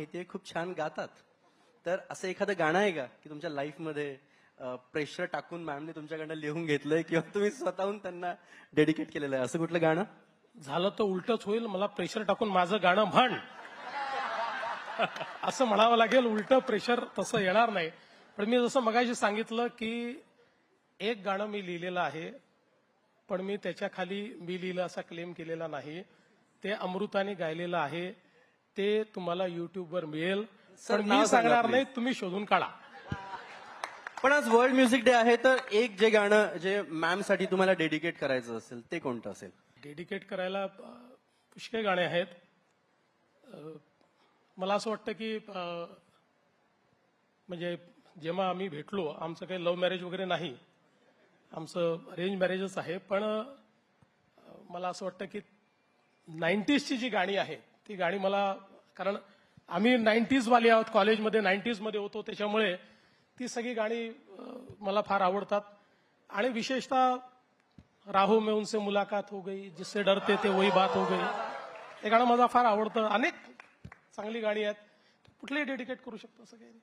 माहितीये खूप छान गातात. तर असं एखादं गाणं आहे का की तुमच्या लाईफमध्ये प्रेशर टाकून मॅमने तुमच्याकडनं लिहून घेतलंय किंवा तुम्ही स्वतःहून त्यांना डेडिकेट केलेलं आहे, असं कुठलं गाणं? झालं तर उलटच होईल. मला प्रेशर टाकून माझं गाणं म्हण असं म्हणावं लागेल. उलट प्रेशर तसं येणार नाही. पण मी जसं मगाशी सांगितलं की एक गाणं मी लिहिलेलं आहे, पण मी त्याच्या खाली मी लिहिलं असा क्लेम केलेला नाही. ते अमृताने गायलेलं आहे. ते तुम्हाला युट्यूबवर मिळेल. सर, पण नाव मी सांगा, सांगणार please. नाही, तुम्ही शोधून काढा. पण आज वर्ल्ड म्युझिक डे आहे, तर एक जे गाणं जे मॅम साठी तुम्हाला डेडिकेट करायचं असेल ते कोणतं असेल? डेडिकेट करायला पुष्कळ गाणे आहेत. मला असं वाटतं की म्हणजे जेव्हा आम्ही भेटलो, आमचं काही लव्ह मॅरेज वगैरे नाही, आमचं अरेंज मॅरेजच आहे. पण मला असं वाटतं की 90sची जी गाणी आहेत ती गाणी मला, कारण आम्ही 90s वाले आहोत, कॉलेजमध्ये 90s मध्ये होतो, त्याच्यामुळे ती सगळी गाणी मला फार आवडतात. आणि विशेषतः राहो मैं उनसे मुलाकात हो गई, जिससे डरते थे वही बात हो गई, हे गाणं मला फार आवडतं. अनेक चांगली गाणी आहेत, कुठलीही डेडिकेट करू शकतो असं काही नाही.